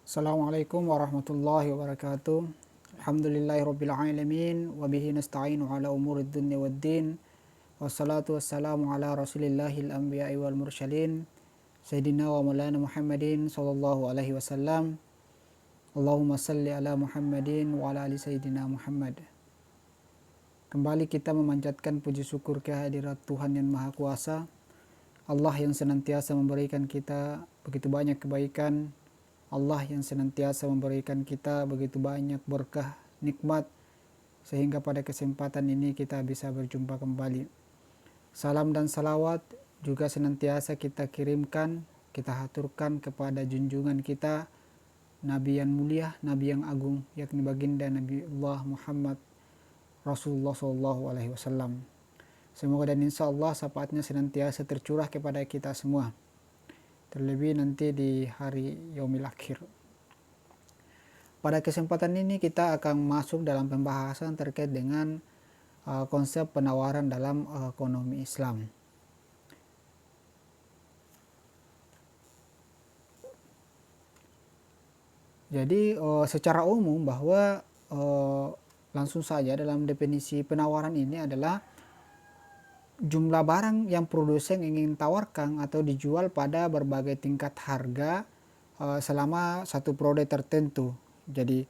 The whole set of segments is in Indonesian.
Assalamualaikum warahmatullahi wabarakatuh. Alhamdulillahirabbil alamin wa bihi nasta'inu ala umurid dunya waddin. Wassalatu wassalamu ala rasulillahil anbiya'i wal mursalin sayyidina wa maulana Muhammadin sallallahu alaihi wasallam. Allahumma salli ala Muhammadin wa ala ali sayyidina Muhammad. Kembali kita memanjatkan puji syukur kehadirat Tuhan yang Maha Kuasa, Allah yang senantiasa memberikan kita begitu banyak kebaikan, Allah yang senantiasa memberikan kita begitu banyak berkah, nikmat, sehingga pada kesempatan ini kita bisa berjumpa kembali. Salam dan salawat juga senantiasa kita kirimkan, kita haturkan kepada junjungan kita, Nabi yang mulia, Nabi yang agung, yakni baginda Nabiullah Muhammad Rasulullah SAW. Semoga dan insya Allah syafaatnya senantiasa tercurah kepada kita semua, terlebih nanti di hari yaumil akhir. Pada kesempatan ini kita akan masuk dalam pembahasan terkait dengan konsep penawaran dalam ekonomi Islam. Jadi secara umum bahwa langsung saja dalam definisi penawaran ini adalah jumlah barang yang produsen ingin tawarkan atau dijual pada berbagai tingkat harga selama satu produk tertentu. Jadi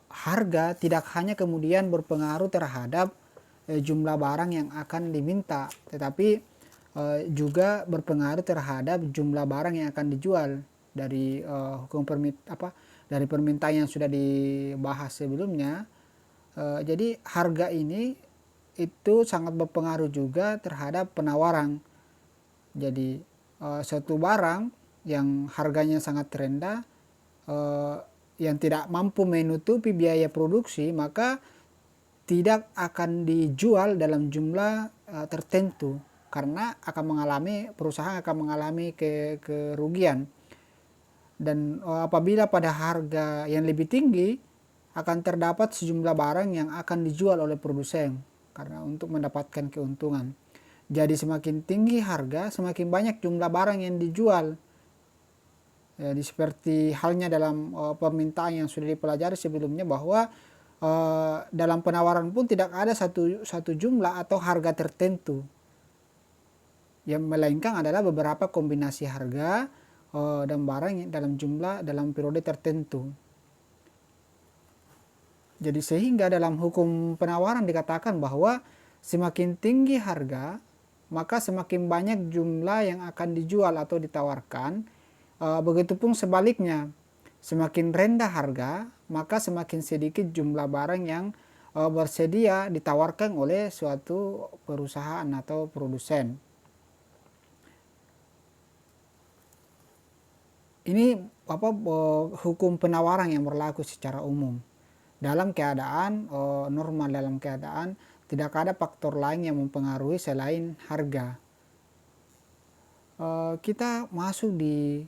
harga tidak hanya kemudian berpengaruh terhadap jumlah barang yang akan diminta, tetapi juga berpengaruh terhadap jumlah barang yang akan dijual dari dari permintaan yang sudah dibahas sebelumnya. Jadi harga ini itu sangat berpengaruh juga terhadap penawaran. Jadi suatu barang yang harganya sangat rendah, yang tidak mampu menutupi biaya produksi, maka tidak akan dijual dalam jumlah tertentu, karena perusahaan akan mengalami kerugian. Dan apabila pada harga yang lebih tinggi, akan terdapat sejumlah barang yang akan dijual oleh produsen karena untuk mendapatkan keuntungan. Jadi semakin tinggi harga, semakin banyak jumlah barang yang dijual. Jadi seperti halnya dalam permintaan yang sudah dipelajari sebelumnya, bahwa dalam penawaran pun tidak ada satu jumlah atau harga tertentu, yang melainkan adalah beberapa kombinasi harga dan barang dalam periode tertentu. Jadi sehingga dalam hukum penawaran dikatakan bahwa semakin tinggi harga, maka semakin banyak jumlah yang akan dijual atau ditawarkan. Begitupun sebaliknya, semakin rendah harga, maka semakin sedikit jumlah barang yang bersedia ditawarkan oleh suatu perusahaan atau produsen. Ini hukum penawaran yang berlaku secara umum. Dalam keadaan normal, dalam keadaan tidak ada faktor lain yang mempengaruhi selain harga. Kita masuk di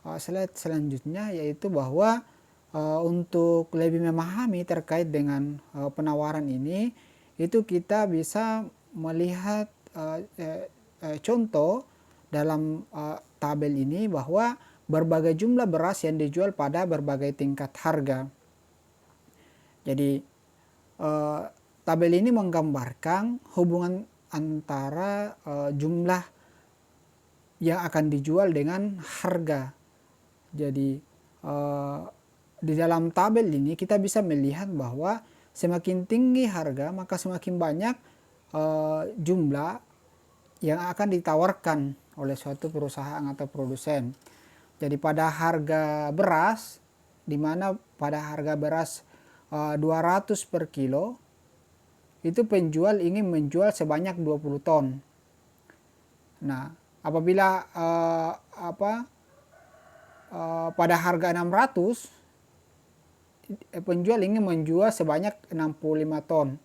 slide selanjutnya, yaitu bahwa untuk lebih memahami terkait dengan penawaran ini, itu kita bisa melihat contoh dalam tabel ini, bahwa berbagai jumlah beras yang dijual pada berbagai tingkat harga. Jadi tabel ini menggambarkan hubungan antara jumlah yang akan dijual dengan harga. Jadi di dalam tabel ini kita bisa melihat bahwa semakin tinggi harga, maka semakin banyak jumlah yang akan ditawarkan oleh suatu perusahaan atau produsen. Jadi pada harga beras, di mana pada harga beras 200 per kilo, itu penjual ingin menjual sebanyak 20 ton. Nah, apabila pada harga 600, penjual ingin menjual sebanyak 65 ton.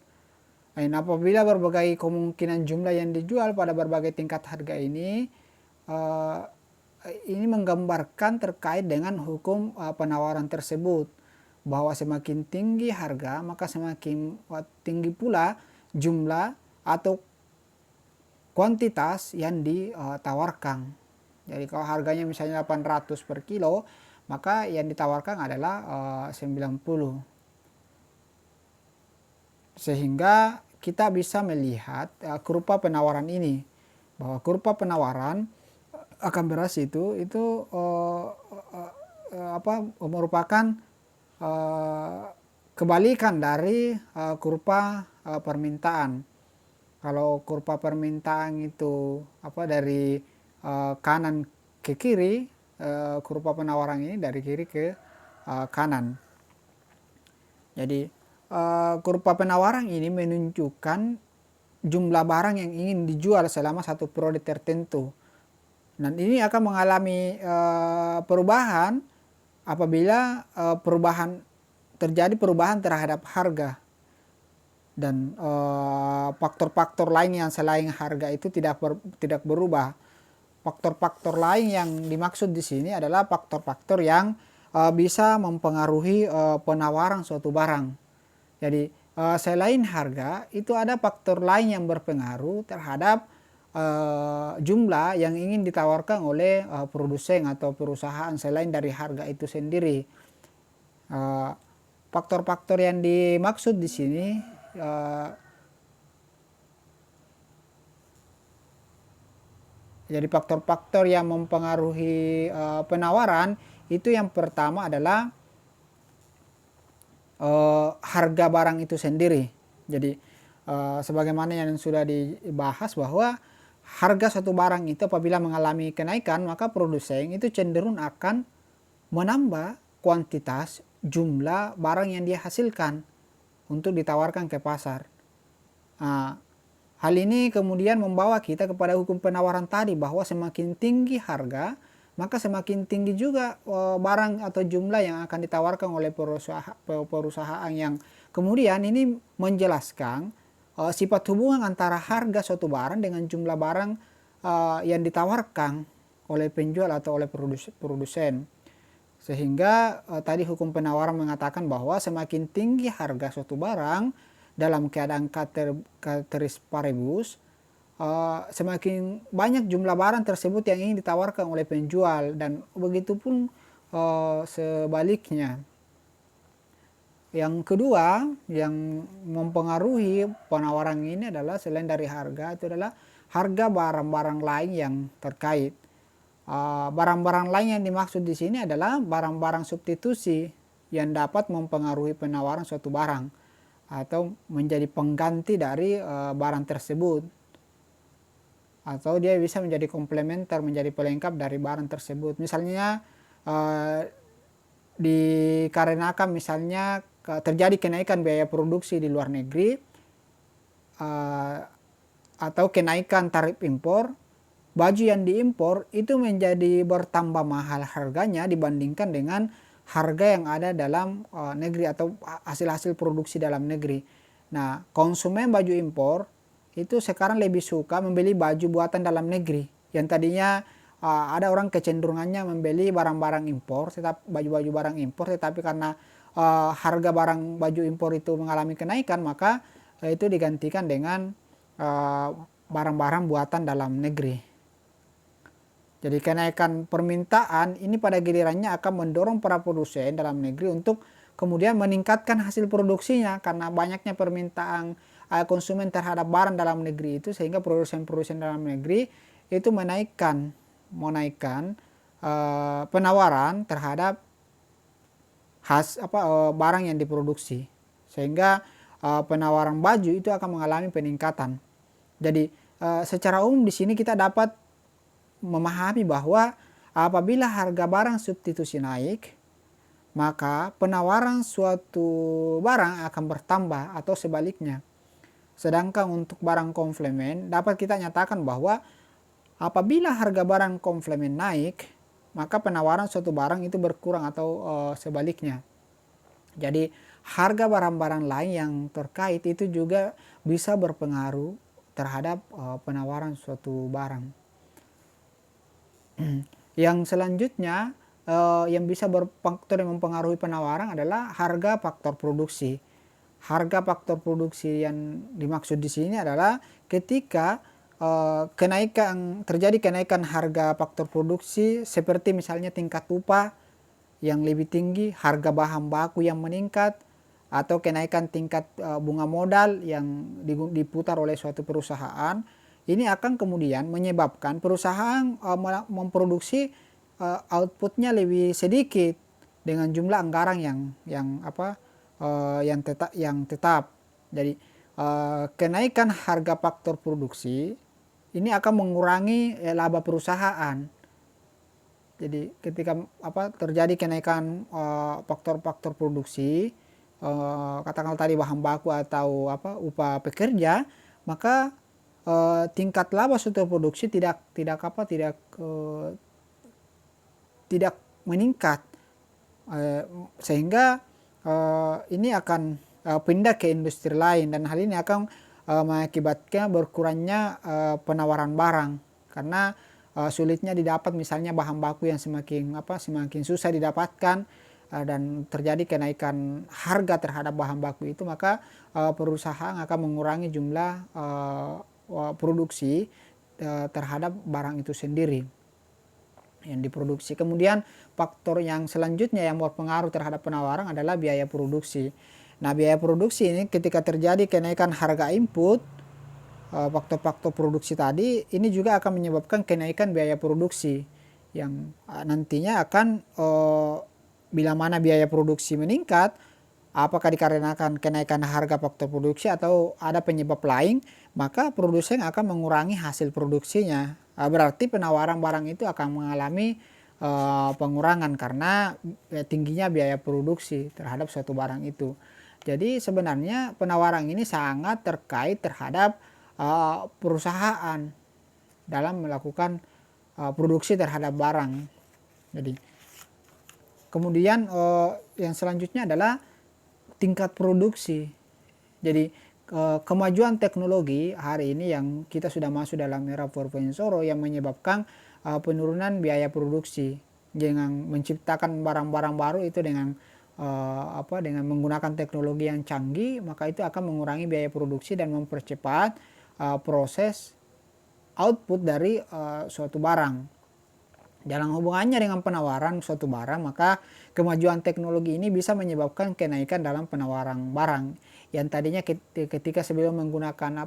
Dan apabila berbagai kemungkinan jumlah yang dijual pada berbagai tingkat harga ini menggambarkan terkait dengan hukum penawaran tersebut, bahwa semakin tinggi harga, maka semakin tinggi pula jumlah atau kuantitas yang ditawarkan. Jadi kalau harganya misalnya 800 per kilo, maka yang ditawarkan adalah 90. Sehingga kita bisa melihat kurva penawaran ini, bahwa kurva penawaran akan beras itu merupakan kebalikan dari kurva permintaan. Kalau kurva permintaan itu dari kanan ke kiri, kurva penawaran ini dari kiri ke kanan. Jadi kurva penawaran ini menunjukkan jumlah barang yang ingin dijual selama satu periode tertentu. Dan ini akan mengalami perubahan apabila terjadi perubahan terhadap harga. Dan faktor-faktor lain yang selain harga itu tidak berubah. Faktor-faktor lain yang dimaksud di sini adalah faktor-faktor yang bisa mempengaruhi penawaran suatu barang. Jadi selain harga, itu ada faktor lain yang berpengaruh terhadap jumlah yang ingin ditawarkan oleh produsen atau perusahaan selain dari harga itu sendiri. Faktor-faktor yang dimaksud di sini jadi faktor-faktor yang mempengaruhi penawaran itu yang pertama adalah harga barang itu sendiri. Jadi sebagaimana yang sudah dibahas bahwa harga satu barang itu apabila mengalami kenaikan, maka produsen itu cenderung akan menambah kuantitas jumlah barang yang dia hasilkan untuk ditawarkan ke pasar. Hal ini kemudian membawa kita kepada hukum penawaran tadi, bahwa semakin tinggi harga, maka semakin tinggi juga barang atau jumlah yang akan ditawarkan oleh perusahaan, yang kemudian ini menjelaskan sifat hubungan antara harga suatu barang dengan jumlah barang yang ditawarkan oleh penjual atau oleh produsen. Sehingga tadi hukum penawaran mengatakan bahwa semakin tinggi harga suatu barang dalam keadaan ceteris paribus, semakin banyak jumlah barang tersebut yang ingin ditawarkan oleh penjual, dan begitu pun sebaliknya. Yang kedua yang mempengaruhi penawaran ini adalah selain dari harga, itu adalah harga barang-barang lain yang terkait. Barang-barang lain yang dimaksud di sini adalah barang-barang substitusi yang dapat mempengaruhi penawaran suatu barang atau menjadi pengganti dari barang tersebut, atau dia bisa menjadi komplementer, menjadi pelengkap dari barang tersebut. Misalnya dikarenakan misalnya terjadi kenaikan biaya produksi di luar negeri atau kenaikan tarif impor, baju yang diimpor itu menjadi bertambah mahal harganya dibandingkan dengan harga yang ada dalam negeri atau hasil-hasil produksi dalam negeri. Nah, konsumen baju impor itu sekarang lebih suka membeli baju buatan dalam negeri, yang tadinya ada orang kecenderungannya membeli barang-barang impor, baju-baju barang impor, tetapi karena harga barang baju impor itu mengalami kenaikan, maka itu digantikan dengan barang-barang buatan dalam negeri. Jadi kenaikan permintaan ini pada gilirannya akan mendorong para produsen dalam negeri untuk kemudian meningkatkan hasil produksinya, karena banyaknya permintaan konsumen terhadap barang dalam negeri itu, sehingga produsen-produsen dalam negeri itu menaikkan penawaran terhadap barang yang diproduksi, sehingga penawaran baju itu akan mengalami peningkatan. Jadi secara umum di sini kita dapat memahami bahwa apabila harga barang substitusi naik, maka penawaran suatu barang akan bertambah atau sebaliknya. Sedangkan untuk barang komplement dapat kita nyatakan bahwa apabila harga barang komplement naik, maka penawaran suatu barang itu berkurang atau sebaliknya. Jadi harga barang-barang lain yang terkait itu juga bisa berpengaruh terhadap penawaran suatu barang. Yang selanjutnya yang bisa berfaktor yang mempengaruhi penawaran adalah harga faktor produksi. Harga faktor produksi yang dimaksud di sini adalah ketika terjadi kenaikan harga faktor produksi seperti misalnya tingkat upah yang lebih tinggi, harga bahan baku yang meningkat, atau kenaikan tingkat bunga modal yang diputar oleh suatu perusahaan, ini akan kemudian menyebabkan perusahaan memproduksi outputnya lebih sedikit dengan jumlah anggaran yang tetap. Jadi kenaikan harga faktor produksi ini akan mengurangi laba perusahaan. Jadi ketika terjadi kenaikan faktor-faktor produksi, katakanlah tadi bahan baku atau upah pekerja, maka tingkat laba suatu produksi tidak meningkat, sehingga ini akan pindah ke industri lain, dan hal ini akan mengakibatkan berkurangnya penawaran barang karena sulitnya didapat misalnya bahan baku yang semakin susah didapatkan, dan terjadi kenaikan harga terhadap bahan baku itu, maka perusahaan akan mengurangi jumlah produksi terhadap barang itu sendiri yang diproduksi. Kemudian faktor yang selanjutnya yang berpengaruh terhadap penawaran adalah biaya produksi. Nah, biaya produksi ini ketika terjadi kenaikan harga input, faktor-faktor produksi tadi ini juga akan menyebabkan kenaikan biaya produksi yang nantinya akan bila mana biaya produksi meningkat, apakah dikarenakan kenaikan harga faktor produksi atau ada penyebab lain, maka produsen akan mengurangi hasil produksinya. Berarti penawaran barang itu akan mengalami pengurangan karena tingginya biaya produksi terhadap suatu barang itu. Jadi sebenarnya penawaran ini sangat terkait terhadap perusahaan dalam melakukan produksi terhadap barang. Jadi kemudian yang selanjutnya adalah tingkat produksi. Jadi kemajuan teknologi hari ini yang kita sudah masuk dalam era 4.0 yang menyebabkan penurunan biaya produksi dengan menciptakan barang-barang baru itu dengan menggunakan teknologi yang canggih, maka itu akan mengurangi biaya produksi dan mempercepat proses output dari suatu barang. Dalam hubungannya dengan penawaran suatu barang, maka kemajuan teknologi ini bisa menyebabkan kenaikan dalam penawaran barang. Yang tadinya ketika sebelum menggunakan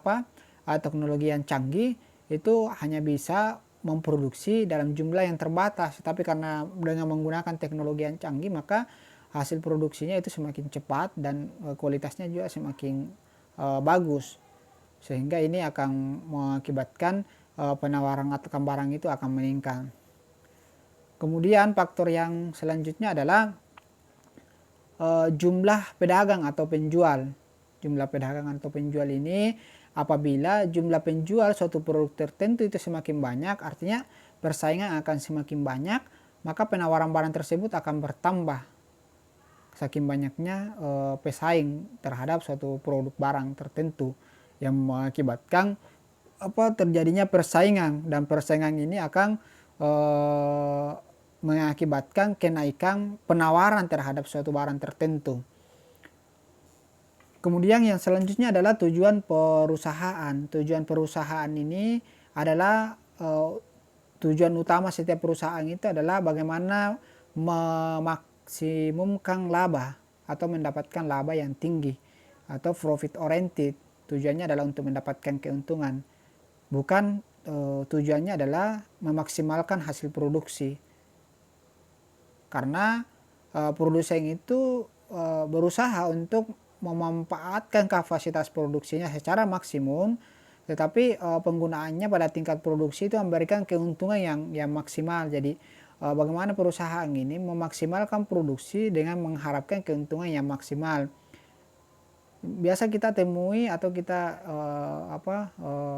teknologi yang canggih itu hanya bisa memproduksi dalam jumlah yang terbatas, tapi karena dengan menggunakan teknologi yang canggih maka hasil produksinya itu semakin cepat dan kualitasnya juga semakin bagus, sehingga ini akan mengakibatkan penawaran atau barang itu akan meningkat. Kemudian faktor yang selanjutnya adalah jumlah pedagang atau penjual. Jumlah pedagang atau penjual ini apabila jumlah penjual suatu produk tertentu itu semakin banyak, artinya persaingan akan semakin banyak, maka penawaran barang tersebut akan bertambah. Saking banyaknya pesaing terhadap suatu produk barang tertentu yang mengakibatkan terjadinya persaingan, dan persaingan ini akan mengakibatkan kenaikan penawaran terhadap suatu barang tertentu. Kemudian yang selanjutnya adalah tujuan perusahaan. Tujuan perusahaan ini adalah tujuan utama setiap perusahaan itu adalah bagaimana memaksimumkan laba atau mendapatkan laba yang tinggi atau profit oriented. Tujuannya adalah untuk mendapatkan keuntungan, bukan tujuannya adalah memaksimalkan hasil produksi. Karena produsen itu berusaha untuk memanfaatkan kapasitas produksinya secara maksimum, tetapi penggunaannya pada tingkat produksi itu memberikan keuntungan yang maksimal. Jadi bagaimana perusahaan ini memaksimalkan produksi dengan mengharapkan keuntungan yang maksimal. Biasa kita temui atau kita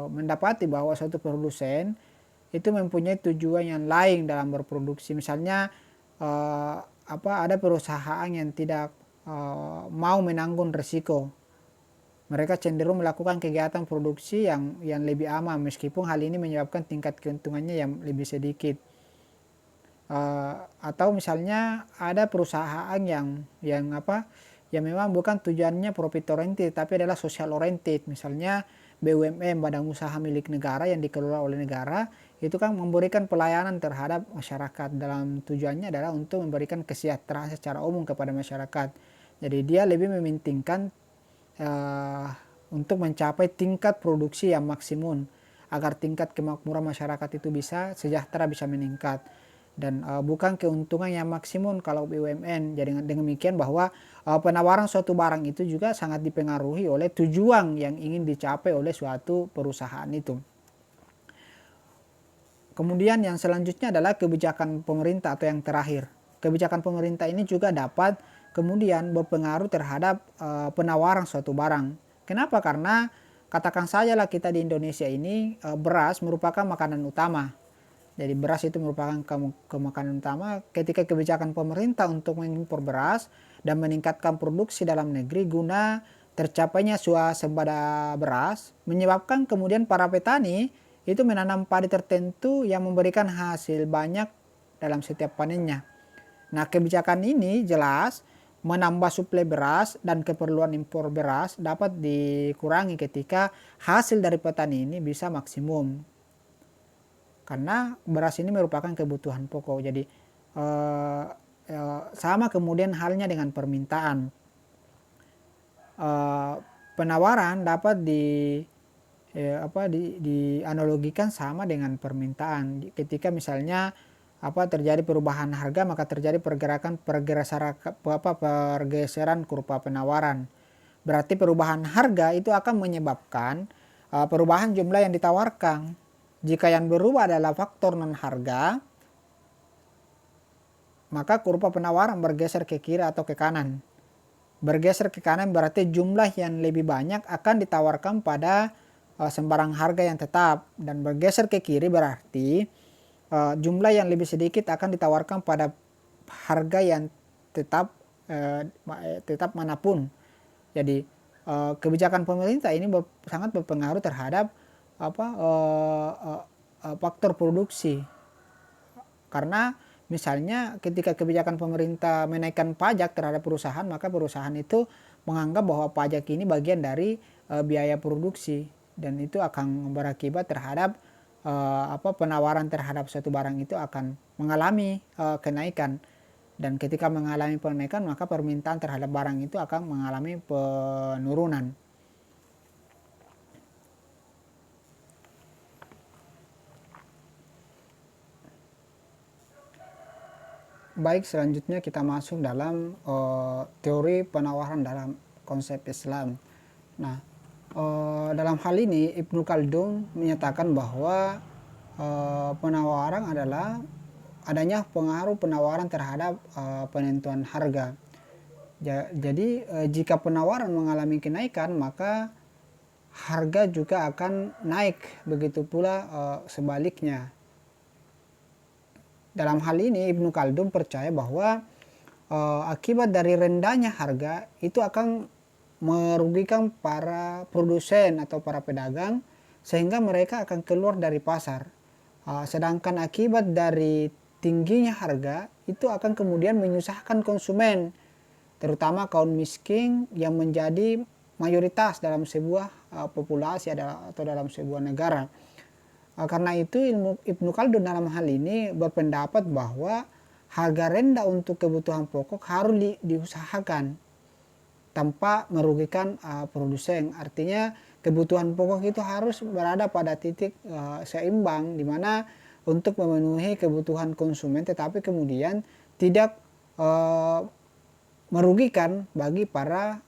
mendapati bahwa suatu produsen itu mempunyai tujuan yang lain dalam berproduksi. Misalnya ada perusahaan yang tidak mau menanggung risiko. Mereka cenderung melakukan kegiatan produksi yang lebih aman, meskipun hal ini menyebabkan tingkat keuntungannya yang lebih sedikit. Atau misalnya ada perusahaan yang memang bukan tujuannya profit oriented tapi adalah social oriented. Misalnya BUMN, badan usaha milik negara yang dikelola oleh negara, itu kan memberikan pelayanan terhadap masyarakat. Dalam tujuannya adalah untuk memberikan kesejahteraan secara umum kepada masyarakat. Jadi dia lebih mementingkan untuk mencapai tingkat produksi yang maksimum agar tingkat kemakmuran masyarakat itu bisa sejahtera, bisa meningkat, dan bukan keuntungan yang maksimum kalau BUMN. Jadi dengan demikian bahwa penawaran suatu barang itu juga sangat dipengaruhi oleh tujuan yang ingin dicapai oleh suatu perusahaan itu. Kemudian yang selanjutnya adalah kebijakan pemerintah atau yang terakhir. Kebijakan pemerintah ini juga dapat kemudian berpengaruh terhadap penawaran suatu barang. Kenapa? Karena katakan sajalah kita di Indonesia ini beras merupakan makanan utama. Jadi beras itu merupakan makanan utama. Ketika kebijakan pemerintah untuk mengimpor beras dan meningkatkan produksi dalam negeri guna tercapainya swasembada beras, menyebabkan kemudian para petani itu menanam padi tertentu yang memberikan hasil banyak dalam setiap panennya. Nah, kebijakan ini jelas menambah suplai beras dan keperluan impor beras dapat dikurangi ketika hasil dari petani ini bisa maksimum. Karena beras ini merupakan kebutuhan pokok. Jadi sama kemudian halnya dengan permintaan. Penawaran dapat dianalogikan sama dengan permintaan. Ketika misalnya terjadi perubahan harga, maka terjadi pergeseran kurva penawaran. Berarti perubahan harga itu akan menyebabkan perubahan jumlah yang ditawarkan. Jika yang berubah adalah faktor non harga, maka kurva penawaran bergeser ke kiri atau ke kanan. Bergeser ke kanan berarti jumlah yang lebih banyak akan ditawarkan pada sembarang harga yang tetap, dan bergeser ke kiri berarti jumlah yang lebih sedikit akan ditawarkan pada harga yang tetap manapun. Jadi kebijakan pemerintah ini sangat berpengaruh terhadap faktor produksi. Karena misalnya ketika kebijakan pemerintah menaikkan pajak terhadap perusahaan, maka perusahaan itu menganggap bahwa pajak ini bagian dari biaya produksi, dan itu akan berakibat terhadap penawaran terhadap suatu barang itu akan mengalami kenaikan, dan ketika mengalami kenaikan maka permintaan terhadap barang itu akan mengalami penurunan. Baik, selanjutnya kita masuk dalam teori penawaran dalam konsep Islam. Nah, dalam hal ini Ibnu Khaldun menyatakan bahwa penawaran adalah adanya pengaruh penawaran terhadap penentuan harga. Jadi jika penawaran mengalami kenaikan, maka harga juga akan naik. Begitu pula sebaliknya. Dalam hal ini Ibnu Khaldun percaya bahwa akibat dari rendahnya harga itu akan merugikan para produsen atau para pedagang, sehingga mereka akan keluar dari pasar. Sedangkan akibat dari tingginya harga itu akan kemudian menyusahkan konsumen, terutama kaum miskin yang menjadi mayoritas dalam sebuah populasi atau dalam sebuah negara. Karena itu Ibnu Khaldun dalam hal ini berpendapat bahwa harga rendah untuk kebutuhan pokok harus diusahakan tanpa merugikan produsen. Artinya kebutuhan pokok itu harus berada pada titik seimbang, di mana untuk memenuhi kebutuhan konsumen tetapi kemudian tidak merugikan bagi para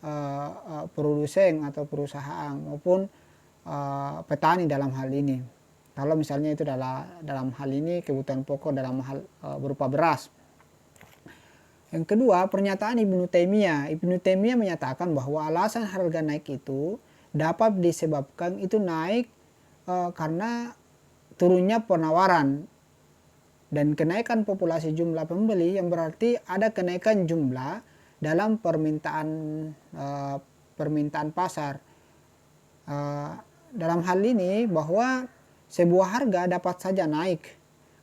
produsen atau perusahaan maupun petani dalam hal ini. Kalau misalnya itu dalam hal ini kebutuhan pokok dalam hal berupa beras. Yang kedua, pernyataan Ibnu Taimiyah. Ibnu Taimiyah menyatakan bahwa alasan harga naik itu dapat disebabkan itu naik karena turunnya penawaran dan kenaikan populasi jumlah pembeli, yang berarti ada kenaikan jumlah dalam permintaan pasar. Dalam hal ini bahwa sebuah harga dapat saja naik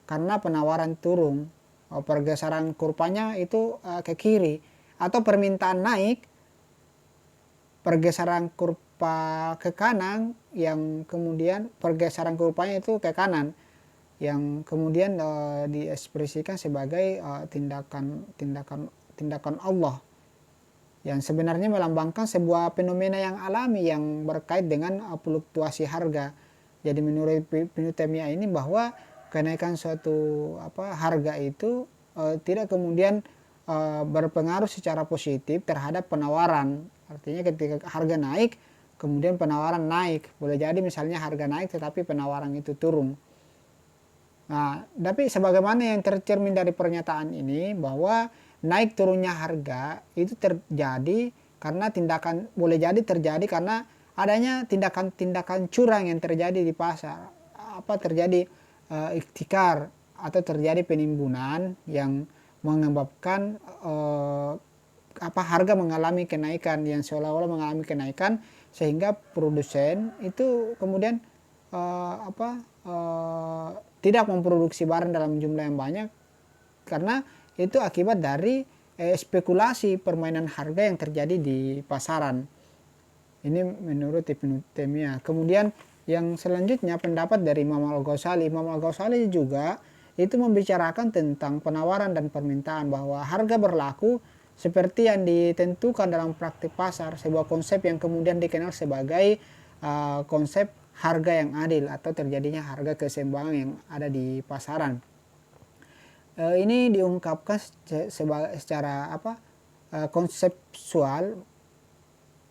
karena penawaran turun, pergeseran kurvanya itu ke kiri, atau permintaan naik, pergeseran ke kanan, yang kemudian pergeseran kurvanya itu ke kanan, yang kemudian diekspresikan sebagai tindakan Allah, yang sebenarnya melambangkan sebuah fenomena yang alami yang berkait dengan fluktuasi harga. Jadi menurut Ibnu Taimiyah ini bahwa kenaikan suatu harga itu tidak kemudian berpengaruh secara positif terhadap penawaran. Artinya ketika harga naik, kemudian penawaran naik. Boleh jadi misalnya harga naik tetapi penawaran itu turun. Nah, tapi sebagaimana yang tercermin dari pernyataan ini, bahwa naik turunnya harga itu terjadi karena boleh jadi terjadi karena adanya tindakan-tindakan curang yang terjadi di pasar. Terjadi iktikar atau terjadi penimbunan yang menyebabkan harga mengalami kenaikan, yang seolah-olah mengalami kenaikan, sehingga produsen itu kemudian tidak memproduksi barang dalam jumlah yang banyak, karena itu akibat dari spekulasi permainan harga yang terjadi di pasaran. Ini menurut Ibnu Taimiyah. Kemudian yang selanjutnya pendapat dari Imam Al-Ghazali. Imam Al-Ghazali juga itu membicarakan tentang penawaran dan permintaan, bahwa harga berlaku seperti yang ditentukan dalam praktik pasar, sebuah konsep yang kemudian dikenal sebagai konsep harga yang adil atau terjadinya harga keseimbangan yang ada di pasaran. Ini diungkapkan secara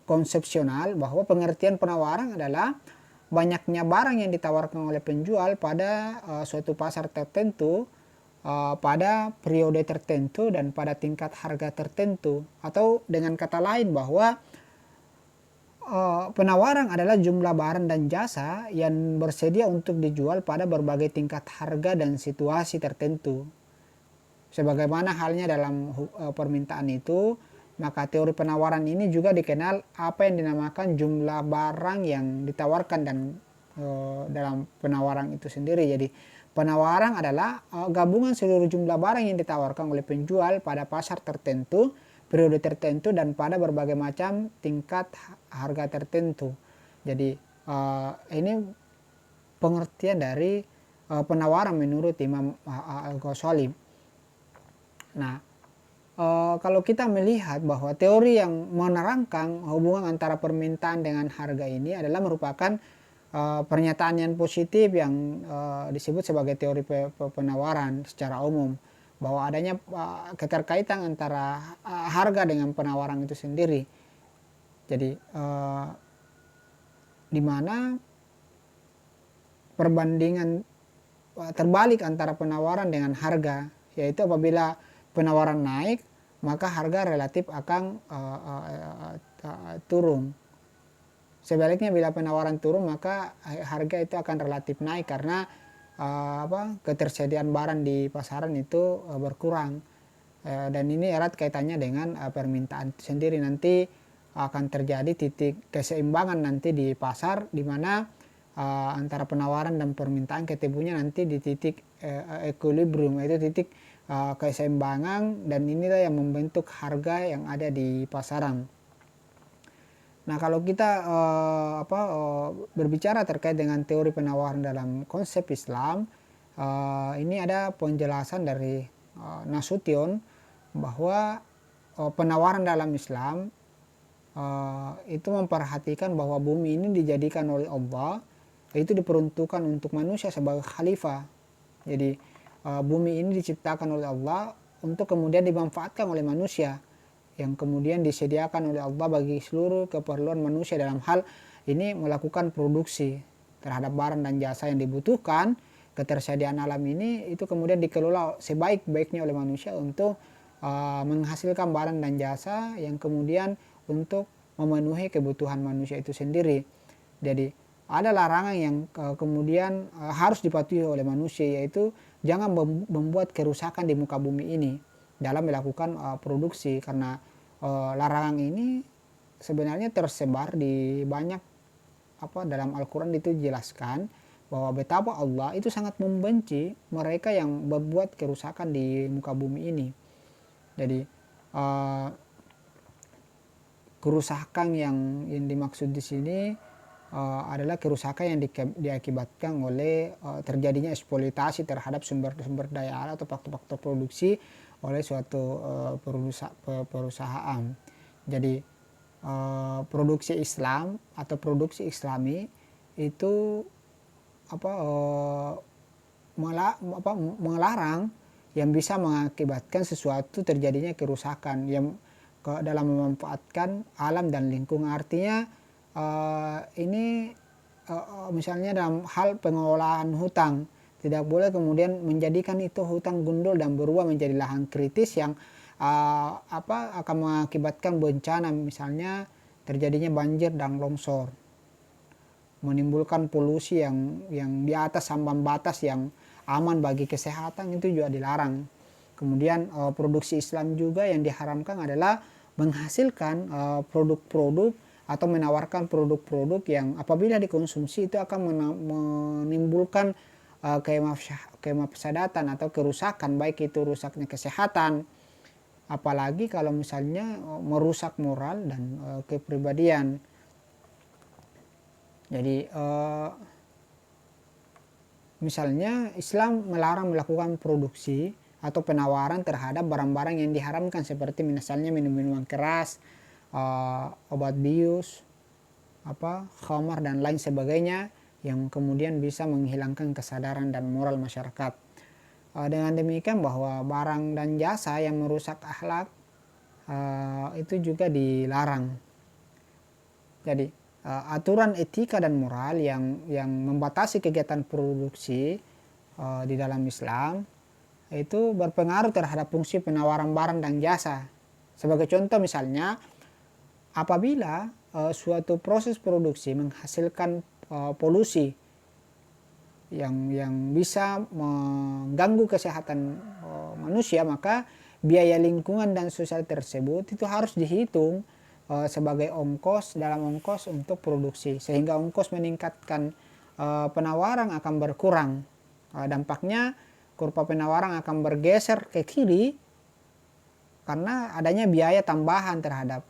konsepsional, bahwa pengertian penawaran adalah banyaknya barang yang ditawarkan oleh penjual pada suatu pasar tertentu, pada periode tertentu, dan pada tingkat harga tertentu. Atau dengan kata lain, bahwa penawaran adalah jumlah barang dan jasa yang bersedia untuk dijual pada berbagai tingkat harga dan situasi tertentu. Sebagaimana halnya dalam permintaan itu, maka teori penawaran ini juga dikenal apa yang dinamakan jumlah barang yang ditawarkan dan dalam penawaran itu sendiri. Jadi penawaran adalah gabungan seluruh jumlah barang yang ditawarkan oleh penjual pada pasar tertentu, periode tertentu, dan pada berbagai macam tingkat harga tertentu. Jadi ini pengertian dari penawaran menurut Imam Al-Ghazali. Nah, kalau kita melihat bahwa teori yang menerangkan hubungan antara permintaan dengan harga ini adalah merupakan pernyataan yang positif yang disebut sebagai teori penawaran secara umum, bahwa adanya keterkaitan antara harga dengan penawaran itu sendiri. Jadi di mana perbandingan terbalik antara penawaran dengan harga, yaitu apabila penawaran naik, maka harga relatif akan turun. Sebaliknya bila penawaran turun, maka harga itu akan relatif naik karena ketersediaan barang di pasaran itu berkurang. Dan ini erat kaitannya dengan permintaan itu sendiri. Nanti akan terjadi titik keseimbangan nanti di pasar, di mana antara penawaran dan permintaan ketemunya nanti di titik equilibrium, yaitu titik keseimbangan, dan inilah yang membentuk harga yang ada di pasaran. Nah, kalau kita berbicara terkait dengan teori penawaran dalam konsep Islam, ini ada penjelasan dari Nasution bahwa penawaran dalam Islam itu memperhatikan bahwa bumi ini dijadikan oleh Allah, itu diperuntukkan untuk manusia sebagai khalifah. Jadi bumi ini diciptakan oleh Allah untuk kemudian dimanfaatkan oleh manusia, yang kemudian disediakan oleh Allah bagi seluruh keperluan manusia dalam hal ini melakukan produksi terhadap barang dan jasa yang dibutuhkan. Ketersediaan alam ini itu kemudian dikelola sebaik-baiknya oleh manusia untuk menghasilkan barang dan jasa yang kemudian untuk memenuhi kebutuhan manusia itu sendiri. Jadi ada larangan yang kemudian harus dipatuhi oleh manusia, yaitu jangan membuat kerusakan di muka bumi ini dalam melakukan produksi, karena larangan ini sebenarnya tersebar di banyak dalam Al-Quran. Itu dijelaskan bahwa betapa Allah itu sangat membenci mereka yang berbuat kerusakan di muka bumi ini. Jadi kerusakan yang dimaksud di sini adalah kerusakan yang diakibatkan oleh terjadinya eksploitasi terhadap sumber daya alam atau faktor-faktor produksi oleh suatu perusahaan. Jadi produksi Islam atau produksi Islami itu melarang yang bisa mengakibatkan sesuatu terjadinya kerusakan yang dalam memanfaatkan alam dan lingkungan. Artinya ini misalnya dalam hal pengelolaan hutan, tidak boleh kemudian menjadikan itu hutan gundul dan berubah menjadi lahan kritis yang akan mengakibatkan bencana, misalnya terjadinya banjir dan longsor, menimbulkan polusi yang di atas ambang batas yang aman bagi kesehatan, itu juga dilarang. Kemudian produksi Islam juga yang diharamkan adalah menghasilkan produk-produk atau menawarkan produk-produk yang apabila dikonsumsi itu akan menimbulkan kemafsadatan atau kerusakan, baik itu rusaknya kesehatan, apalagi kalau misalnya merusak moral dan kepribadian. Jadi misalnya Islam melarang melakukan produksi atau penawaran terhadap barang-barang yang diharamkan, seperti misalnya minum-minuman keras, obat bius, khamar dan lain sebagainya, yang kemudian bisa menghilangkan kesadaran dan moral masyarakat. Dengan demikian bahwa barang dan jasa yang merusak akhlak itu juga dilarang. Jadi aturan etika dan moral yang membatasi kegiatan produksi di dalam Islam itu berpengaruh terhadap fungsi penawaran barang dan jasa. Sebagai contoh misalnya, apabila suatu proses produksi menghasilkan polusi yang bisa mengganggu kesehatan manusia, maka biaya lingkungan dan sosial tersebut itu harus dihitung sebagai dalam ongkos untuk produksi, sehingga ongkos meningkatkan penawaran akan berkurang. Dampaknya kurva penawaran akan bergeser ke kiri karena adanya biaya tambahan terhadap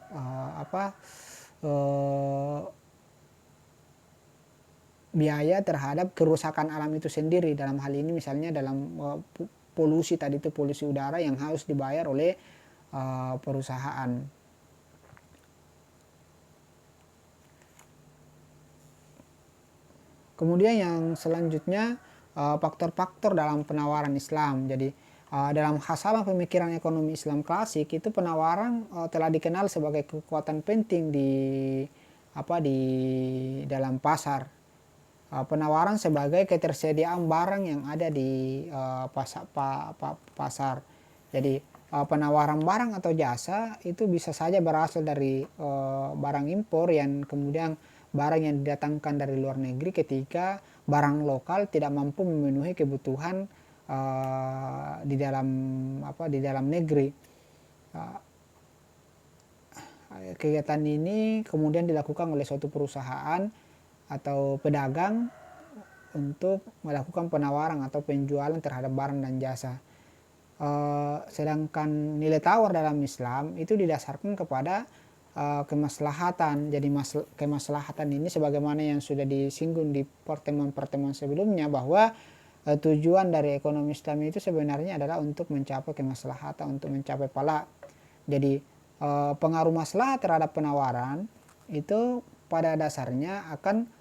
biaya terhadap kerusakan alam itu sendiri. Dalam hal ini misalnya dalam polusi tadi, itu polusi udara yang harus dibayar oleh perusahaan. Kemudian yang selanjutnya faktor-faktor dalam penawaran Islam. Jadi dalam khasalah pemikiran ekonomi Islam klasik itu penawaran telah dikenal sebagai kekuatan penting di dalam pasar. Penawaran sebagai ketersediaan barang yang ada di pasar. Jadi penawaran barang atau jasa itu bisa saja berasal dari barang impor yang kemudian barang yang didatangkan dari luar negeri ketika barang lokal tidak mampu memenuhi kebutuhan di dalam negeri. Kegiatan ini kemudian dilakukan oleh suatu perusahaan atau pedagang untuk melakukan penawaran atau penjualan terhadap barang dan jasa. Sedangkan nilai tawar dalam Islam itu didasarkan kepada kemaslahatan. Jadi kemaslahatan ini sebagaimana yang sudah disinggung di pertemuan-pertemuan sebelumnya, bahwa tujuan dari ekonomi Islam itu sebenarnya adalah untuk mencapai kemaslahatan, untuk mencapai pahala. Jadi pengaruh maslahat terhadap penawaran itu pada dasarnya akan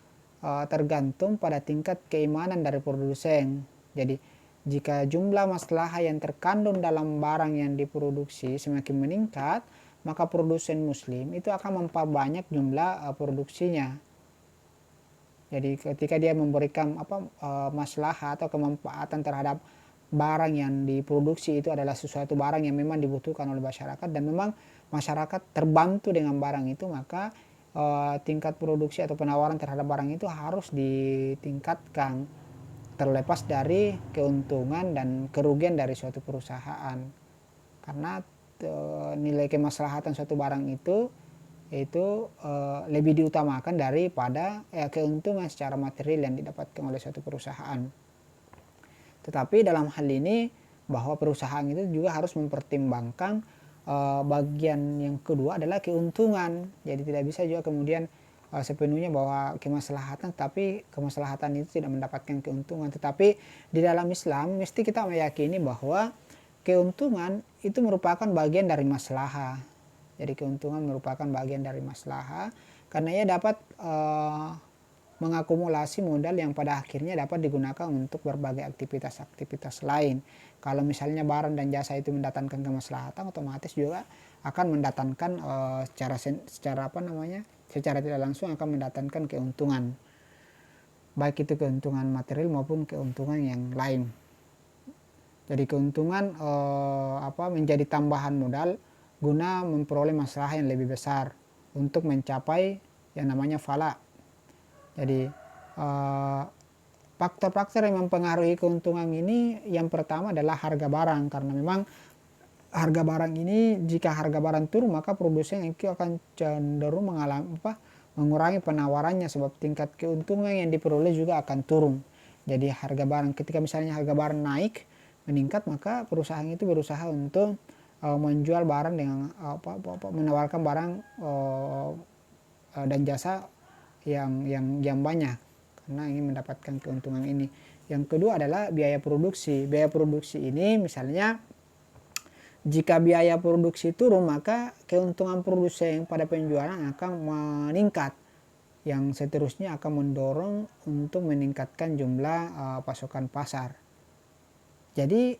tergantung pada tingkat keimanan dari produsen. Jadi jika jumlah maslahat yang terkandung dalam barang yang diproduksi semakin meningkat, maka produsen muslim itu akan memperbanyak jumlah produksinya. Jadi ketika dia memberikan maslahat atau kemanfaatan terhadap barang yang diproduksi, itu adalah sesuatu barang yang memang dibutuhkan oleh masyarakat dan memang masyarakat terbantu dengan barang itu, maka tingkat produksi atau penawaran terhadap barang itu harus ditingkatkan, terlepas dari keuntungan dan kerugian dari suatu perusahaan. Karena nilai kemaslahatan suatu barang itu lebih diutamakan daripada keuntungan secara material yang didapatkan oleh suatu perusahaan. Tetapi dalam hal ini bahwa perusahaan itu juga harus mempertimbangkan bagian yang kedua adalah keuntungan. Jadi tidak bisa juga kemudian sepenuhnya bahwa kemaslahatan, tapi kemaslahatan itu tidak mendapatkan keuntungan. Tetapi di dalam Islam mesti kita meyakini bahwa keuntungan itu merupakan bagian dari maslahah. Jadi keuntungan merupakan bagian dari maslahah karena ia dapat mengakumulasi modal yang pada akhirnya dapat digunakan untuk berbagai aktivitas-aktivitas lain. Kalau misalnya barang dan jasa itu mendatangkan kemaslahatan, otomatis juga akan mendatangkan secara tidak langsung akan mendatangkan keuntungan, baik itu keuntungan material maupun keuntungan yang lain. Jadi keuntungan menjadi tambahan modal guna memperoleh masalah yang lebih besar untuk mencapai yang namanya fala. Jadi faktor-faktor yang mempengaruhi keuntungan ini yang pertama adalah harga barang, karena memang harga barang ini, jika harga barang turun maka produsen itu akan cenderung mengurangi penawarannya, sebab tingkat keuntungan yang diperoleh juga akan turun. Jadi harga barang, ketika misalnya harga barang naik meningkat, maka perusahaan itu berusaha untuk menjual barang dengan menawarkan barang dan jasa yang banyak karena ingin mendapatkan keuntungan ini. Yang kedua adalah biaya produksi. Biaya produksi ini misalnya jika biaya produksi turun, maka keuntungan produsen pada penjualan akan meningkat, yang seterusnya akan mendorong untuk meningkatkan jumlah pasokan pasar. Jadi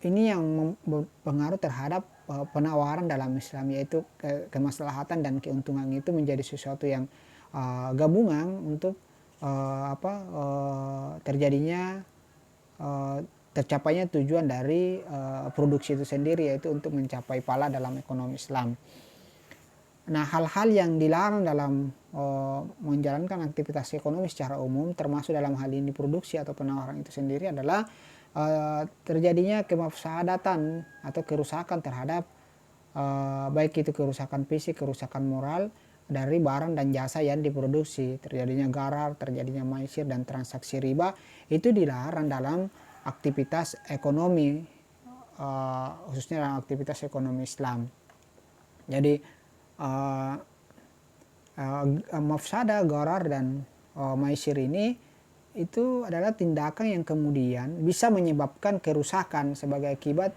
ini yang berpengaruh terhadap penawaran dalam Islam, yaitu kemaslahatan dan keuntungan itu menjadi sesuatu yang gabungan untuk tercapainya tujuan dari produksi itu sendiri, yaitu untuk mencapai pahala dalam ekonomi Islam. Nah, hal-hal yang dilarang dalam menjalankan aktivitas ekonomi secara umum, termasuk dalam hal ini produksi atau penawaran itu sendiri, adalah terjadinya kemafsadatan atau kerusakan terhadap baik itu kerusakan fisik, kerusakan moral dari barang dan jasa yang diproduksi. Terjadinya gharar, terjadinya maisir dan transaksi riba itu dilarang dalam aktivitas ekonomi, khususnya dalam aktivitas ekonomi Islam. Jadi mafsada, gharar dan maisir ini itu adalah tindakan yang kemudian bisa menyebabkan kerusakan sebagai akibat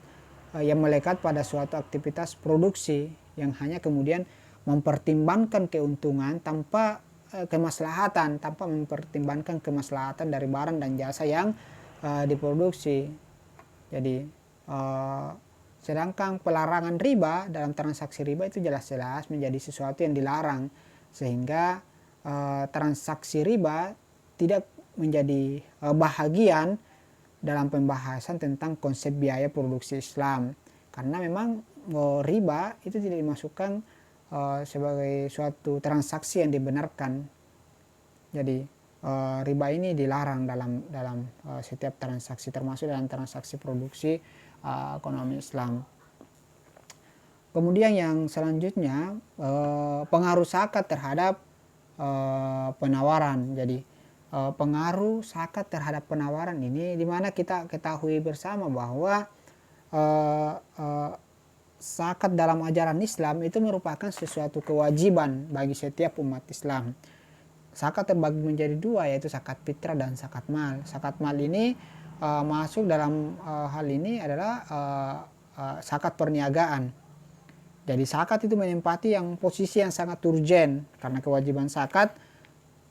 yang melekat pada suatu aktivitas produksi yang hanya kemudian mempertimbangkan keuntungan tanpa kemaslahatan, tanpa mempertimbangkan kemaslahatan dari barang dan jasa yang diproduksi. Jadi sedangkan pelarangan riba dalam transaksi riba itu jelas-jelas menjadi sesuatu yang dilarang, sehingga transaksi riba tidak menjadi bahagian dalam pembahasan tentang konsep biaya produksi Islam, karena memang riba itu tidak dimasukkan sebagai suatu transaksi yang dibenarkan. Jadi riba ini dilarang dalam setiap transaksi, termasuk dalam transaksi produksi ekonomi Islam. Kemudian yang selanjutnya pengaruh zakat terhadap penawaran. Jadi pengaruh zakat terhadap penawaran ini, dimana kita ketahui bersama bahwa zakat dalam ajaran Islam itu merupakan sesuatu kewajiban bagi setiap umat Islam. Zakat terbagi menjadi dua, yaitu zakat fitrah dan zakat mal. Zakat mal ini masuk dalam hal ini adalah zakat perniagaan. Jadi zakat itu menempati posisi yang sangat urgen, karena kewajiban zakat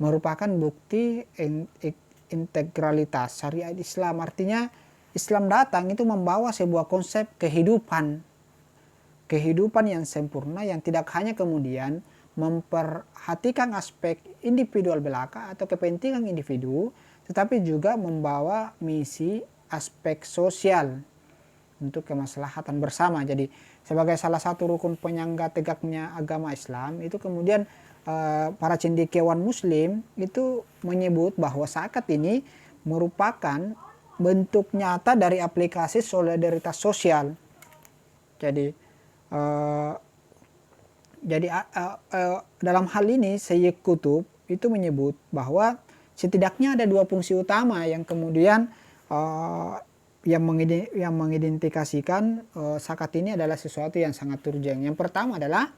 merupakan bukti integralitas syariat Islam. Artinya Islam datang itu membawa sebuah konsep kehidupan yang sempurna, yang tidak hanya kemudian memperhatikan aspek individual belaka atau kepentingan individu, tetapi juga membawa misi aspek sosial untuk kemaslahatan bersama. Jadi sebagai salah satu rukun penyangga tegaknya agama Islam itu kemudian para cendekiawan muslim itu menyebut bahwa zakat ini merupakan bentuk nyata dari aplikasi solidaritas sosial. Jadi dalam hal ini Sayyid Qutb itu menyebut bahwa setidaknya ada dua fungsi utama yang kemudian yang mengidentifikasikan zakat ini adalah sesuatu yang sangat urgent. Yang pertama adalah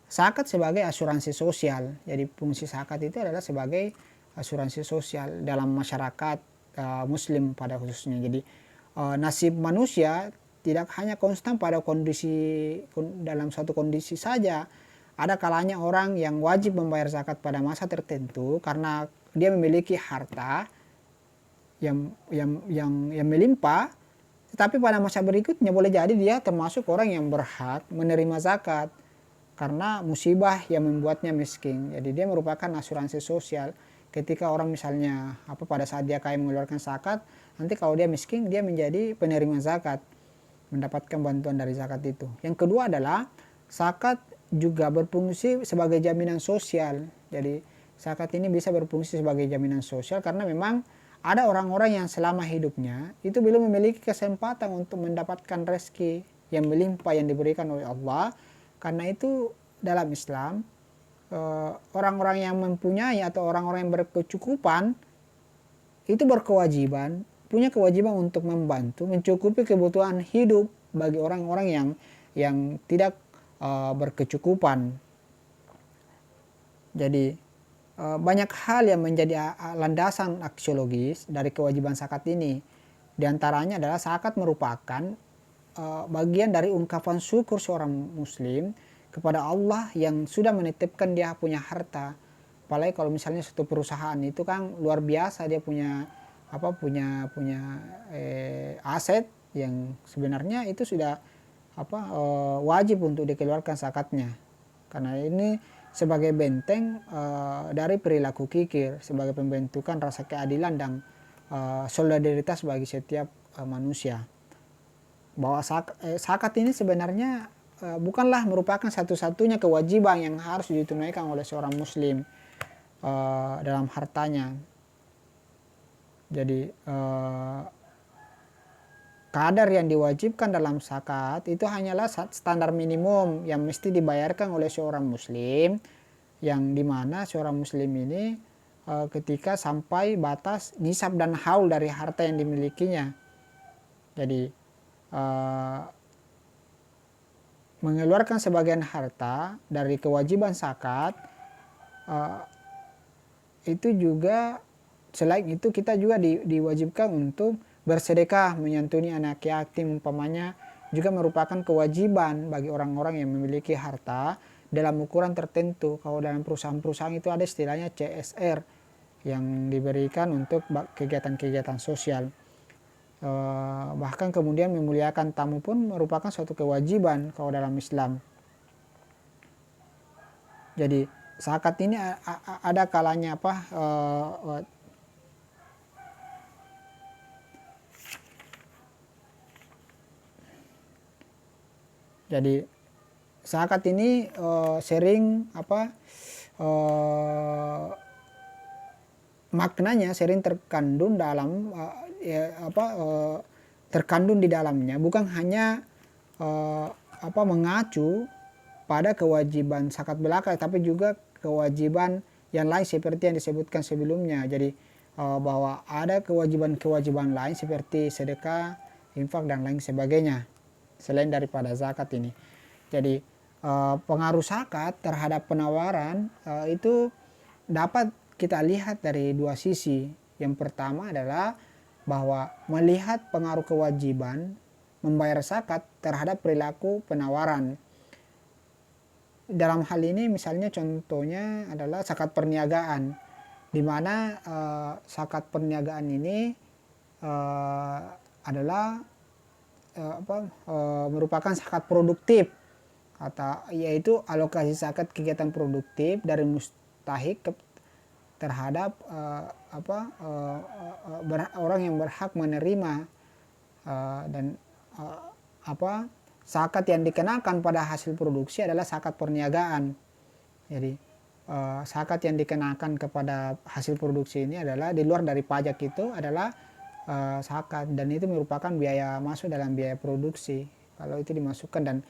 zakat sebagai asuransi sosial. Jadi fungsi zakat itu adalah sebagai asuransi sosial dalam masyarakat Muslim pada khususnya. Jadi nasib manusia tidak hanya konstan pada dalam suatu kondisi saja. Ada kalanya orang yang wajib membayar zakat pada masa tertentu karena dia memiliki harta yang melimpah, tetapi pada masa berikutnya boleh jadi dia termasuk orang yang berhak menerima zakat karena musibah yang membuatnya miskin. Jadi dia merupakan asuransi sosial. Ketika orang misalnya pada saat dia kaya mengeluarkan zakat, nanti kalau dia miskin dia menjadi penerima zakat, mendapatkan bantuan dari zakat itu. Yang kedua adalah zakat juga berfungsi sebagai jaminan sosial. Jadi zakat ini bisa berfungsi sebagai jaminan sosial karena memang ada orang-orang yang selama hidupnya itu belum memiliki kesempatan untuk mendapatkan rezeki yang melimpah yang diberikan oleh Allah. Karena itu dalam Islam orang-orang yang mempunyai atau orang-orang yang berkecukupan itu punya kewajiban untuk membantu mencukupi kebutuhan hidup bagi orang-orang yang tidak berkecukupan. Jadi banyak hal yang menjadi landasan aksiologis dari kewajiban zakat ini. Di antaranya adalah zakat merupakan bagian dari ungkapan syukur seorang muslim kepada Allah yang sudah menitipkan dia punya harta. Apalagi kalau misalnya suatu perusahaan itu kan luar biasa, dia punya aset yang sebenarnya itu sudah wajib untuk dikeluarkan zakatnya. Karena ini sebagai benteng dari perilaku kikir, sebagai pembentukan rasa keadilan dan solidaritas bagi setiap manusia. Bahwa zakat ini sebenarnya bukanlah merupakan satu-satunya kewajiban yang harus ditunaikan oleh seorang muslim dalam hartanya. Jadi kadar yang diwajibkan dalam zakat itu hanyalah standar minimum yang mesti dibayarkan oleh seorang muslim, yang dimana seorang muslim ini ketika sampai batas nisab dan haul dari harta yang dimilikinya. Jadi mengeluarkan sebagian harta dari kewajiban zakat itu juga, selain itu kita juga diwajibkan untuk bersedekah, menyantuni anak yatim umpamanya, juga merupakan kewajiban bagi orang-orang yang memiliki harta dalam ukuran tertentu. Kalau dalam perusahaan-perusahaan itu ada istilahnya CSR yang diberikan untuk kegiatan-kegiatan sosial. Bahkan kemudian memuliakan tamu pun merupakan suatu kewajiban kalau dalam Islam. Jadi zakat ini ada kalanya jadi zakat ini sering maknanya sering terkandung dalam terkandung di dalamnya bukan hanya mengacu pada kewajiban zakat belaka, tapi juga kewajiban yang lain seperti yang disebutkan sebelumnya. Jadi bahwa ada kewajiban-kewajiban lain seperti sedekah, infak dan lain sebagainya selain daripada zakat ini. Jadi pengaruh zakat terhadap penawaran itu dapat kita lihat dari dua sisi. Yang pertama adalah bahwa melihat pengaruh kewajiban membayar zakat terhadap perilaku penawaran. Dalam hal ini misalnya contohnya adalah zakat perniagaan, di mana zakat perniagaan ini adalah merupakan zakat produktif, yaitu alokasi zakat kegiatan produktif dari mustahik terhadap orang yang berhak menerima, dan zakat yang dikenakan pada hasil produksi adalah zakat perniagaan. Jadi zakat yang dikenakan kepada hasil produksi ini adalah di luar dari pajak, itu adalah zakat, dan itu merupakan biaya masuk dalam biaya produksi kalau itu dimasukkan. Dan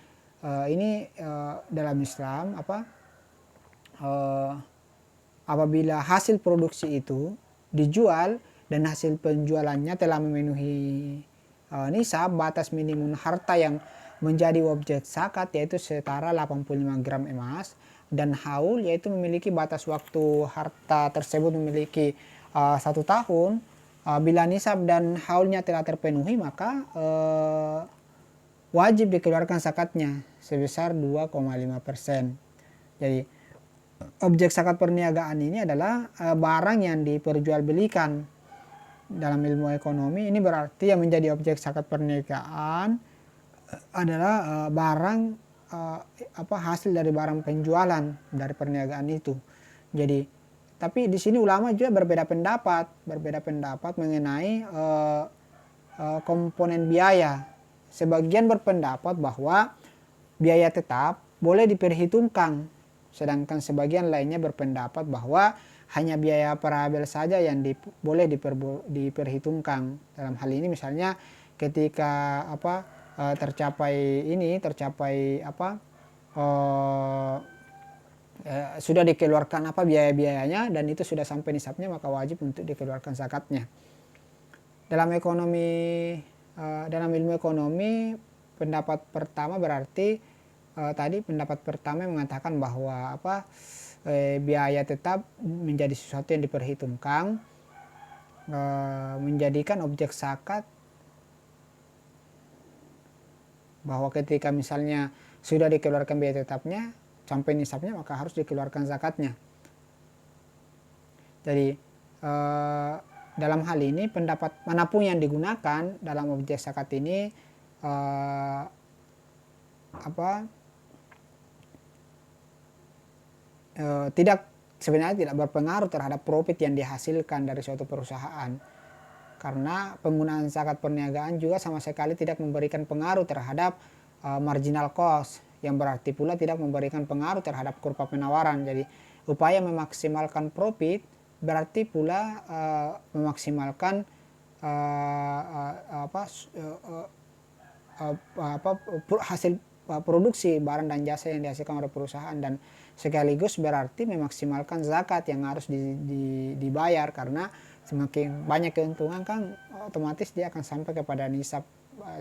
ini dalam Islam apabila hasil produksi itu dijual dan hasil penjualannya telah memenuhi nisab, batas minimum harta yang menjadi objek zakat yaitu setara 85 gram emas, dan haul yaitu memiliki batas waktu harta tersebut memiliki 1 tahun. Bila nisab dan haulnya telah terpenuhi, maka wajib dikeluarkan zakatnya sebesar 2,5%. Jadi objek zakat perniagaan ini adalah barang yang diperjualbelikan. Dalam ilmu ekonomi ini berarti yang menjadi objek zakat perniagaan adalah barang hasil dari barang penjualan dari perniagaan itu. Jadi tapi di sini ulama juga berbeda pendapat mengenai komponen biaya. Sebagian berpendapat bahwa biaya tetap boleh diperhitungkan, sedangkan sebagian lainnya berpendapat bahwa hanya biaya parabel saja yang boleh diperhitungkan. Dalam hal ini misalnya ketika sudah dikeluarkan biaya-biayanya dan itu sudah sampai nisabnya, maka wajib untuk dikeluarkan zakatnya. Dalam ilmu ekonomi, pendapat pertama berarti pendapat pertama mengatakan bahwa biaya tetap menjadi sesuatu yang diperhitungkan, menjadikan objek zakat bahwa ketika misalnya sudah dikeluarkan biaya tetapnya sampai nisabnya, maka harus dikeluarkan zakatnya. Jadi dalam hal ini pendapat manapun yang digunakan dalam objek zakat ini sebenarnya tidak berpengaruh terhadap profit yang dihasilkan dari suatu perusahaan, karena penggunaan zakat perniagaan juga sama sekali tidak memberikan pengaruh terhadap marginal cost, yang berarti pula tidak memberikan pengaruh terhadap kurva penawaran. Jadi upaya memaksimalkan profit berarti pula memaksimalkan hasil produksi barang dan jasa yang dihasilkan oleh perusahaan, dan sekaligus berarti memaksimalkan zakat yang harus dibayar, karena semakin banyak keuntungan kan otomatis dia akan sampai kepada nisab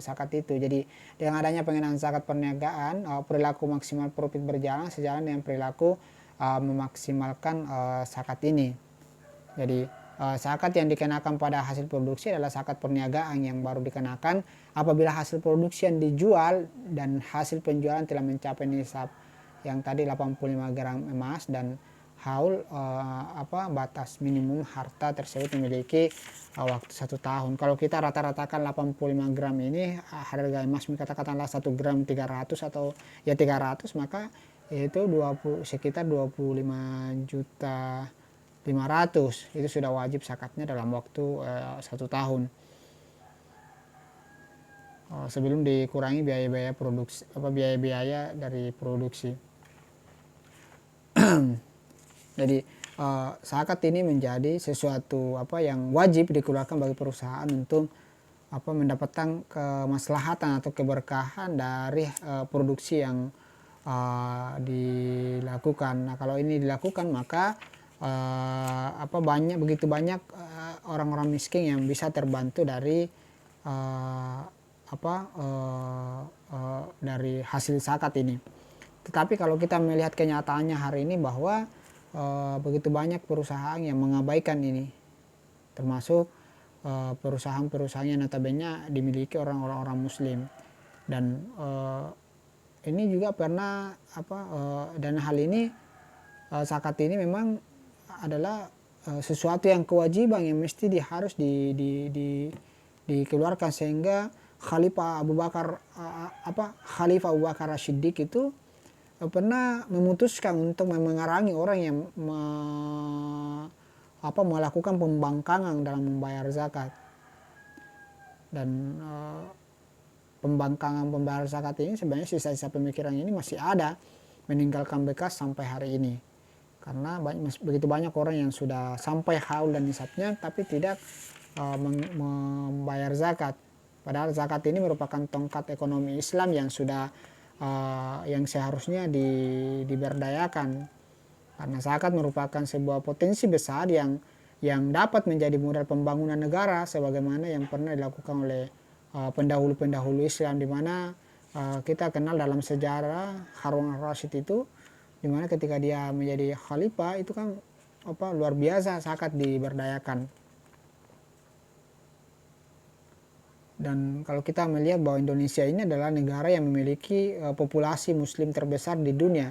zakat itu. Jadi dengan adanya pengenaan zakat perniagaan, perilaku maksimal profit berjalan sejalan dengan perilaku memaksimalkan zakat ini. Jadi zakat yang dikenakan pada hasil produksi adalah zakat perniagaan yang baru dikenakan apabila hasil produksi yang dijual dan hasil penjualan telah mencapai nisab yang tadi 85 gram emas, dan haul batas minimum harta tersebut memiliki waktu 1 tahun. Kalau kita rata-ratakan 85 gram ini, harga emas katakanlah 1 gram 300 atau ya 300, maka itu sekitar 25.500.000. Itu sudah wajib zakatnya dalam waktu 1 tahun. Sebelum dikurangi biaya-biaya produksi, biaya-biaya dari produksi. Jadi zakat ini menjadi sesuatu yang wajib dikeluarkan bagi perusahaan untuk mendapatkan kemaslahatan atau keberkahan dari produksi yang dilakukan. Nah, kalau ini dilakukan, maka begitu banyak orang-orang miskin yang bisa terbantu dari dari hasil zakat ini. Tetapi kalau kita melihat kenyataannya hari ini bahwa begitu banyak perusahaan yang mengabaikan ini, termasuk perusahaan-perusahaan yang notabene dimiliki orang-orang muslim, dan ini juga pernah dan hal ini zakat ini memang adalah sesuatu yang kewajiban yang mesti harus dikeluarkan, sehingga Khalifah Abu Bakar As-Siddiq itu pernah memutuskan untuk mengarangi orang yang melakukan pembangkangan dalam membayar zakat. Dan pembangkangan pembayar zakat ini sebenarnya sisa-sisa pemikiran ini masih ada, meninggalkan bekas sampai hari ini, karena begitu banyak orang yang sudah sampai haul dan nisabnya tapi tidak membayar zakat. Padahal zakat ini merupakan tongkat ekonomi Islam yang sudah yang seharusnya diberdayakan, karena zakat merupakan sebuah potensi besar yang dapat menjadi modal pembangunan negara, sebagaimana yang pernah dilakukan oleh pendahulu-pendahulu Islam, di mana kita kenal dalam sejarah Harun al-Rasyid itu, di mana ketika dia menjadi khalifah itu kan luar biasa sangat diberdayakan. Dan kalau kita melihat bahwa Indonesia ini adalah negara yang memiliki populasi muslim terbesar di dunia,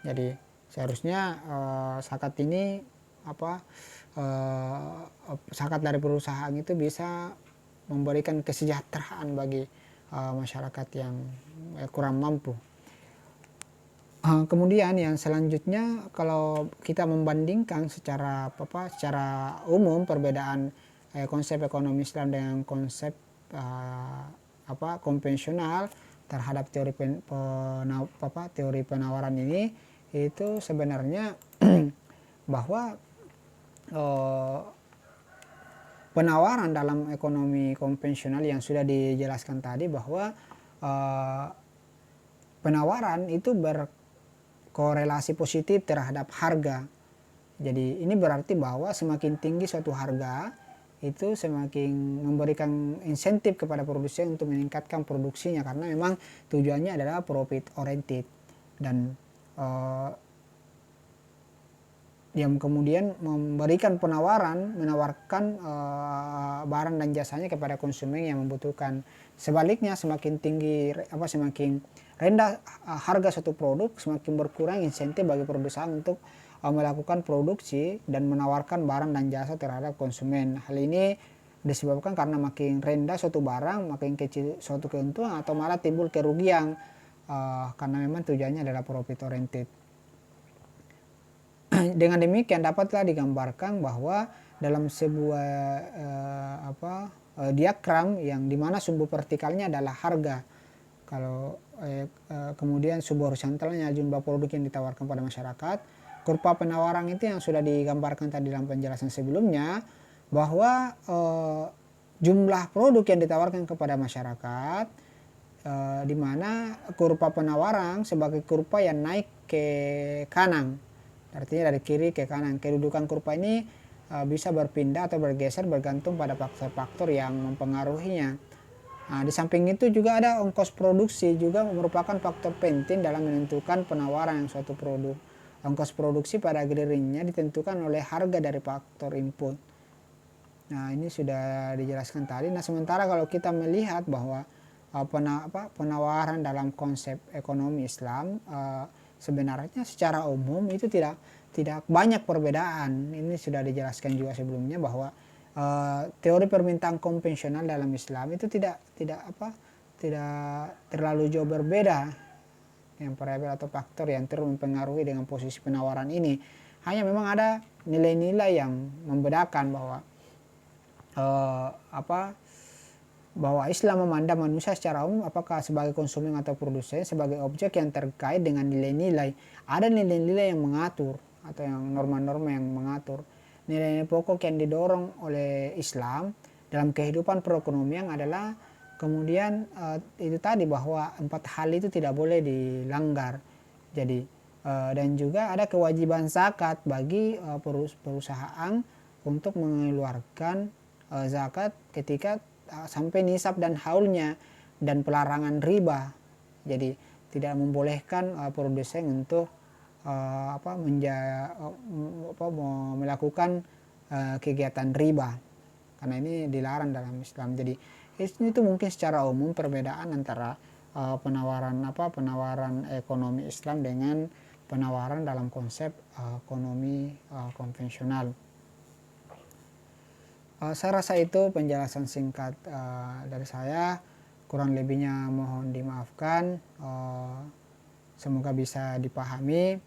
jadi seharusnya zakat ini zakat dari perusahaan itu bisa memberikan kesejahteraan bagi masyarakat yang kurang mampu. Kemudian yang selanjutnya, kalau kita membandingkan secara umum perbedaan konsep ekonomi Islam dengan konsep konvensional terhadap teori penawaran ini, itu sebenarnya bahwa penawaran dalam ekonomi konvensional yang sudah dijelaskan tadi, bahwa penawaran itu berkorelasi positif terhadap harga. Jadi ini berarti bahwa semakin tinggi suatu harga, itu semakin memberikan insentif kepada produsen untuk meningkatkan produksinya, karena memang tujuannya adalah profit oriented. Dan yang kemudian memberikan menawarkan barang dan jasanya kepada konsumen yang membutuhkan. Sebaliknya, semakin rendah harga suatu produk, semakin berkurang insentif bagi perusahaan untuk melakukan produksi dan menawarkan barang dan jasa terhadap konsumen. Hal ini disebabkan karena makin rendah suatu barang, makin kecil suatu keuntungan, atau malah timbul kerugian karena memang tujuannya adalah profit oriented. Dengan demikian dapatlah digambarkan bahwa dalam sebuah diagram yang dimana sumbu vertikalnya adalah harga, kalau kemudian sumbu horizontalnya jumlah produk yang ditawarkan pada masyarakat, kurva penawaran itu yang sudah digambarkan tadi dalam penjelasan sebelumnya, bahwa jumlah produk yang ditawarkan kepada masyarakat, di mana kurva penawaran sebagai kurva yang naik ke kanan, artinya dari kiri ke kanan. Kedudukan kurva ini bisa berpindah atau bergeser bergantung pada faktor-faktor yang mempengaruhinya. Nah, di samping itu juga ada ongkos produksi, juga merupakan faktor penting dalam menentukan penawaran suatu produk. Ongkos produksi pada gilirannya ditentukan oleh harga dari faktor input. Nah, ini sudah dijelaskan tadi. Nah, sementara kalau kita melihat bahwa penawaran dalam konsep ekonomi Islam, sebenarnya secara umum itu tidak banyak perbedaan. Ini sudah dijelaskan juga sebelumnya bahwa teori permintaan konvensional dalam Islam itu tidak terlalu jauh berbeda yang variabel atau faktor yang terus mempengaruhi dengan posisi penawaran ini. Hanya memang ada nilai-nilai yang membedakan bahwa Islam memandang manusia secara umum, apakah sebagai konsumen atau produsen, sebagai objek yang terkait dengan nilai-nilai. Ada nilai-nilai yang mengatur atau yang norma-norma yang mengatur. Nilai-nilai pokok yang didorong oleh Islam dalam kehidupan perekonomian adalah kemudian itu tadi, bahwa 4 hal itu tidak boleh dilanggar. Jadi dan juga ada kewajiban zakat bagi perusahaan untuk mengeluarkan zakat ketika sampai nisab dan haulnya, dan pelarangan riba. Jadi tidak membolehkan produsen untuk melakukan kegiatan riba, karena ini dilarang dalam Islam. Jadi itu mungkin secara umum perbedaan antara penawaran ekonomi Islam dengan penawaran dalam konsep ekonomi konvensional. Saya rasa itu penjelasan singkat dari saya. Kurang lebihnya mohon dimaafkan. Semoga bisa dipahami.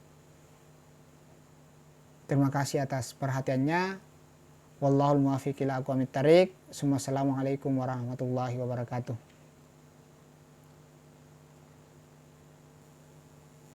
Terima kasih atas perhatiannya. Wallahul muwaffiq ila aqwamit thariq. Assalamualaikum warahmatullahi wabarakatuh.